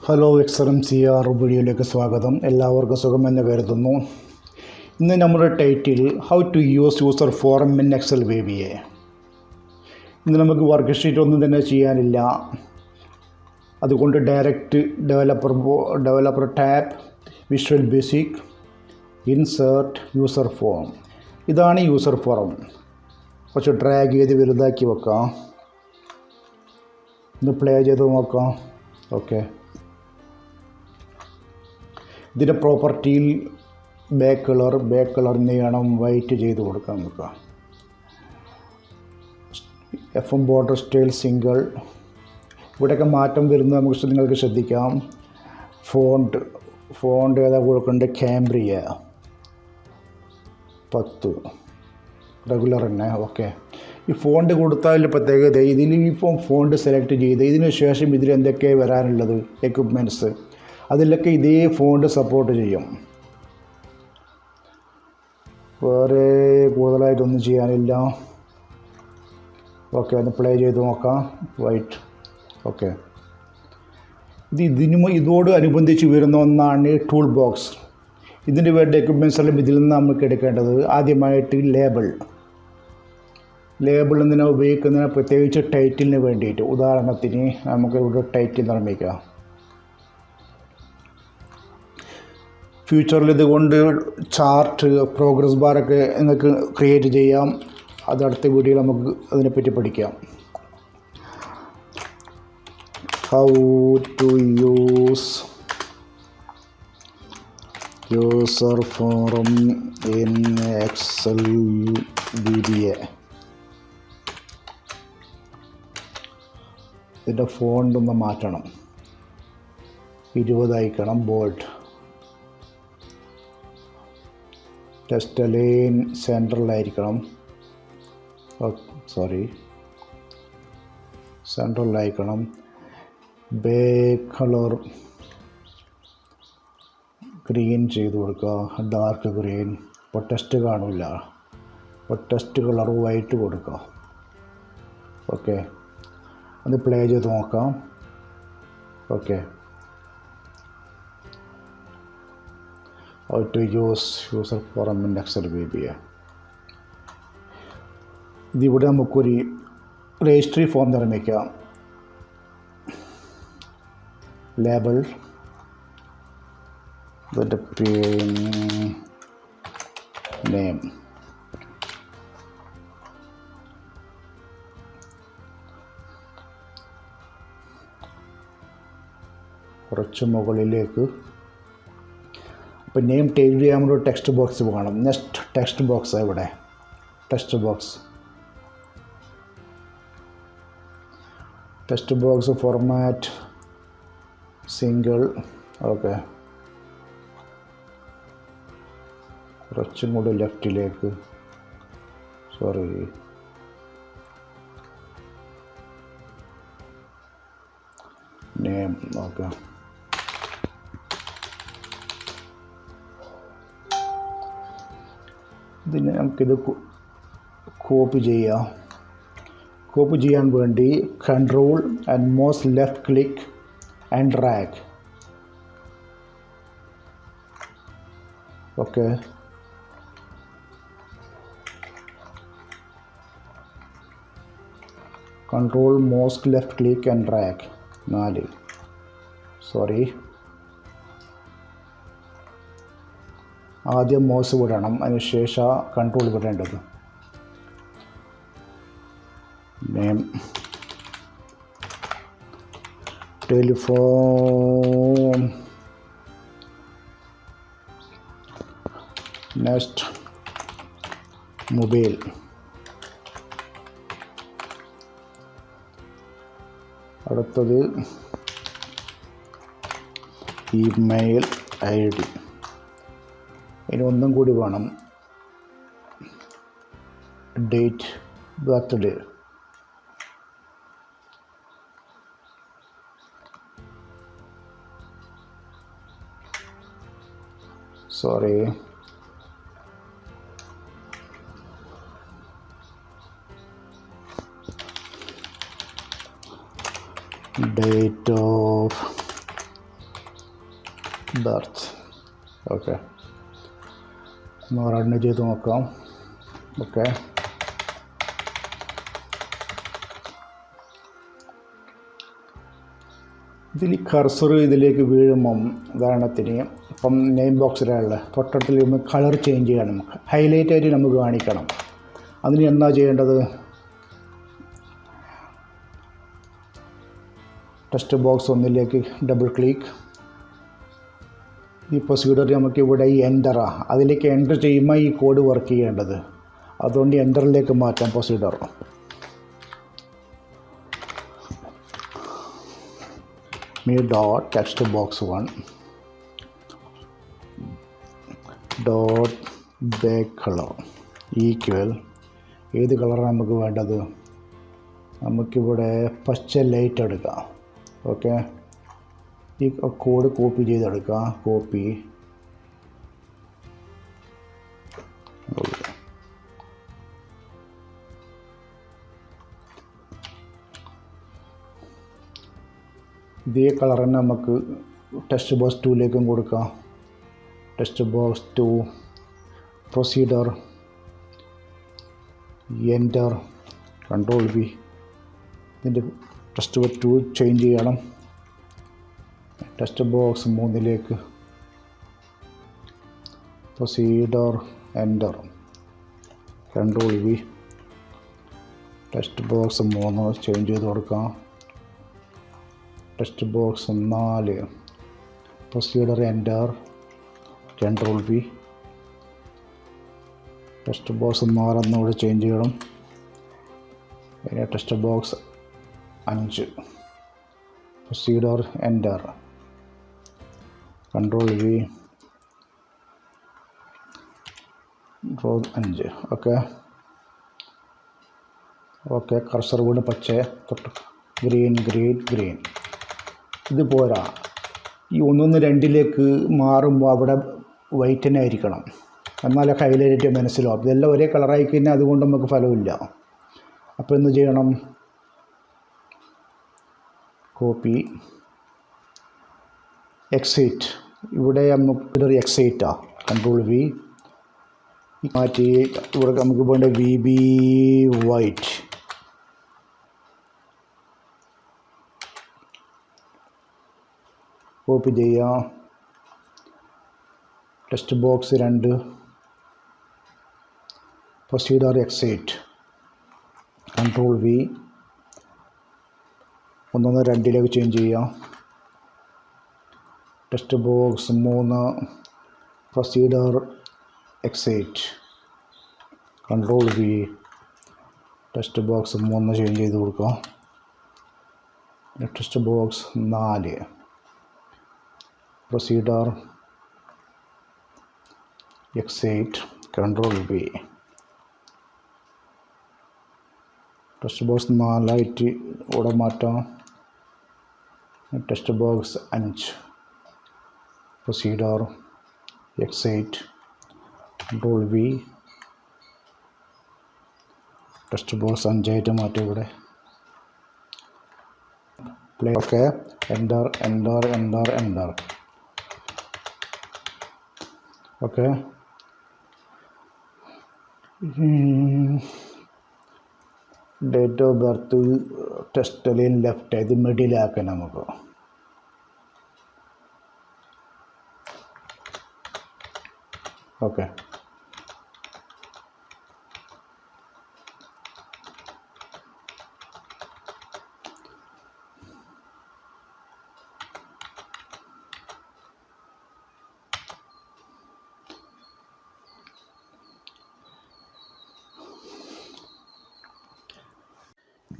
Hello ExcelMcr വീഡിയോയിലേക്ക് സ്വാഗതം. എല്ലാവർക്കും സുഖമെന്ന് കരുതുന്നു. ഇന്ന് നമ്മുടെ title how to use user form in Excel VBA. ഇന്ന് നമുക്ക് വർക്ക് ഷീറ്റ് ഒന്നും തന്നെ ചെയ്യാനില്ല. അതുകൊണ്ട് direct developer tab, visual basic, insert, user form. ഇതാണ് യൂസർ ഫോറം. കുറച്ച് ഡ്രാഗ് ചെയ്ത് വലുതാക്കി വെക്കാം. ഒന്ന് പ്ലേ ചെയ്ത് നോക്കാം. ഓക്കെ, ഇതിൻ്റെ പ്രോപ്പർട്ടിയിൽ ബാക്ക് കളർ എന്ത് ചെയ്യണം, വൈറ്റ് ചെയ്ത് കൊടുക്കാൻ നോക്കുക. FM border style single. ഇവിടെയൊക്കെ മാറ്റം വരുന്നത് നിങ്ങൾക്ക് ശ്രദ്ധിക്കാം. ഫോണ്ട് ഏതാ കൊടുക്കേണ്ടത്, ക്യാംബ്രിയ 10 റെഗുലർ തന്നെ. ഓക്കെ, ഈ ഫോണ്ട് കൊടുത്താൽ പ്രത്യേകത ഇതിൽ ഇപ്പോൾ ഫോണ്ട് സെലക്ട് ചെയ്ത് ഇതിന് ശേഷം ഇതിൽ എന്തൊക്കെ വരാനുള്ളത്, എക്വിപ്മെൻറ്റ്സ്, അതിലൊക്കെ ഇതേ ഫോണ്ട് സപ്പോർട്ട് ചെയ്യും. വേറെ കൂടുതലായിട്ടൊന്നും ചെയ്യാനില്ല. ഓക്കെ, ഒന്ന് പ്ലേ ചെയ്ത് നോക്കാം. വൈറ്റ്. ഓക്കെ, ഇതോട് അനുബന്ധിച്ച് വരുന്ന ഒന്നാണ് ടൂൾ ബോക്സ്. ഇതിന് വേണ്ട എക്വിപ്മെൻറ്റ്സ് എല്ലാം ഇതിൽ നിന്ന് നമുക്ക് എടുക്കേണ്ടത്. ആദ്യമായിട്ട് ലേബിൾ എന്തിനാണ് ഉപയോഗിക്കുന്നത്, പ്രത്യേകിച്ച് ടൈറ്റിലിന് വേണ്ടിയിട്ട്. ഉദാഹരണത്തിന് നമുക്ക് ഇവിടെ ടൈറ്റിൽ നിർമ്മിക്കാം. ഫ്യൂച്ചറിൽ ഇതുകൊണ്ട് ചാർട്ട്, പ്രോഗ്രസ് ബാറൊക്കെ നിങ്ങൾക്ക് ക്രിയേറ്റ് ചെയ്യാം. അത് അടുത്ത വീഡിയോയിൽ നമുക്ക് അതിനെപ്പറ്റി പഠിക്കാം. How to use user form in Excel VBA. ഇതിൻ്റെ ഫോണ്ട് ഒന്ന് മാറ്റണം. 20 അയക്കണം. ബോൾഡ്. ടെസ്റ്റ് ലൈൻ സെൻട്രലായിരിക്കണം. സെൻട്രലായിരിക്കണം. ബാക്ക് കളർ ഗ്രീൻ ചെയ്ത് കൊടുക്കുക, ഡാർക്ക് ഗ്രീൻ. ഇപ്പോൾ ടെസ്റ്റ് കാണില്ല, ഇപ്പോൾ ടെസ്റ്റ് കളർ വൈറ്റ് കൊടുക്കുക. ഓക്കെ, അത് പ്ലേ ചെയ്ത് നോക്കാം. Okay, how to use user forum in Excel VBA. ഇതിവിടെ നമുക്കൊരു രജിസ്ട്രി ഫോം നിർമ്മിക്കാം. ലേബിൾ, ഇതിൻ്റെ നെയിം, കുറച്ച് മുകളിലേക്ക്. ഇപ്പോൾ നെയിം ടൈപ്പ് ചെയ്യാൻ ഒരു ടെക്സ്റ്റ് ബോക്സ് വേണം. നെക്സ്റ്റ് ടെക്സ്റ്റ് ബോക്സ് ഇവിടെ. Text box format single. Okay, കുറച്ചും കൂടി ലെഫ്റ്റിലേക്ക്. നെയിം. ഓക്കെ, ഇതിന് നമുക്കിത് കോപ്പി ചെയ്യാം. കോപ്പി ചെയ്യാൻ വേണ്ടി control and mouse left click and drag. Okay, control mouse left click and drag. 4. ആദ്യം മൗസ് വിടണം, അതിനുശേഷം കൺട്രോൾ വിടേണ്ടത്. നെയിം, ടെലിഫോൺ, നെക്സ്റ്റ് മൊബൈൽ, അടുത്തത് ഇമെയിൽ ID. ഇനി ഒന്നും കൂടി വേണം, date, birthday. date of birth. Okay, ഒന്ന് റൺ ചെയ്ത് നോക്കാം. ഓക്കെ, ഇതിൽ കർസർ ഇതിലേക്ക് വീഴുമ്പം ഉദാഹരണത്തിന് ഇപ്പം നെയിം ബോക്സിലുള്ള തൊട്ടത്തിൽ കളർ ചേഞ്ച് ചെയ്യണം, ഹൈലൈറ്റ് ആയിട്ട് നമുക്ക് കാണിക്കണം. അതിന് എന്താ ചെയ്യേണ്ടത്? ടെക്സ്റ്റ് ബോക്സ് ഒന്നിലേക്ക് ഡബിൾ ക്ലിക്ക്. ഈ പ്രൊസീഡർ നമുക്ക് ഇവിടെ ഈ എൻ്ററാണ്, അതിലേക്ക് എൻ്റർ ചെയ്യുമ്പോൾ ഈ കോഡ് വർക്ക് ചെയ്യേണ്ടത്. അതുകൊണ്ട് എൻ്ററിലേക്ക് മാറ്റാം പ്രൊസീഡർ. me dot text box 1 dot back color equal ഏത് കളറാണ് നമുക്ക് വേണ്ടത്? നമുക്കിവിടെ പച്ച ലൈറ്റ് എടുക്കാം. ഓക്കെ, ഈ കോഡ് കോപ്പി ചെയ്തെടുക്കാം. കോപ്പി ഇതേ കളർ തന്നെ നമുക്ക് ടെക്സ്റ്റ് ബോക്സ് 2ലേക്കും കൊടുക്കാം. Text box 2 procedure enter control V. ഇതിൻ്റെ ടെക്സ്റ്റ് ബോക്സ് 2 ചേഞ്ച് ചെയ്യണം. ടെക്സ്റ്റ് ബോക്സ് 3ലേക്ക് procedure enter control V. Text box 3 change ചെയ്ത് കൊടുക്കാം. Text box 4 procedure enter control V. Text box 4 ഒന്നുകൂടി ചേഞ്ച് ചെയ്യണം. പിന്നെ text box 5 procedure enter control V. 5. Okay, okay. Cursor വീണ്ടും പച്ച തൊട്ട് ഗ്രീൻ ഗ്രീൻ ഗ്രീൻ. ഇത് പോരാ, ഈ 1 2ലേക്ക് മാറുമ്പോൾ അവിടെ വൈറ്റ് തന്നെ ആയിരിക്കണം, എന്നാലേ ഹൈലൈറ്റ് മനസ്സിലാവും. ഇതെല്ലാം ഒരേ കളറായി കഴിഞ്ഞാൽ അതുകൊണ്ട് നമുക്ക് ഫലമില്ല. അപ്പോൾ എന്ത് ചെയ്യണം? Copy exit. ഇവിടെ നമുക്ക് എക്സിറ്റാണ് കൺട്രോൾ V മാറ്റി. ഇവിടെ നമുക്ക് വേണ്ട VB വൈറ്റ്. കോപ്പി ചെയ്യാം. Text box 2 procedure exit control V. 1 2ലേക്ക് ചേഞ്ച് ചെയ്യാം. Text box 3 procedure exit control V. Text box 3 change ചെയ്ത് കൊടുക്കാം. Text box 4 procedure exit control V. Text box 4 ഇവിടെ മാറ്റാം. Text box 5 procedure exit control V. Text box 5 മാറ്റാം ഇവിടെ. Play. Okay, enter enter enter enter. Okay, date of birth text line left ഇത് മിഡിലാക്കാം നമുക്ക്. Okay,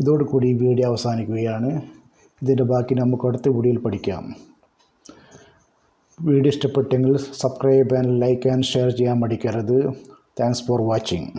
ഇതോടുകൂടി ഈ വീഡിയോ അവസാനിക്കുകയാണ്. ഇതിൻ്റെ ബാക്കി നമുക്ക് അടുത്ത വീഡിയോയിൽ പഠിക്കാം. വീഡിയോ ഇഷ്ടപ്പെട്ടെങ്കിൽ subscribe and like and share ചെയ്യാൻ മടിക്കരുത്. Thanks for watching.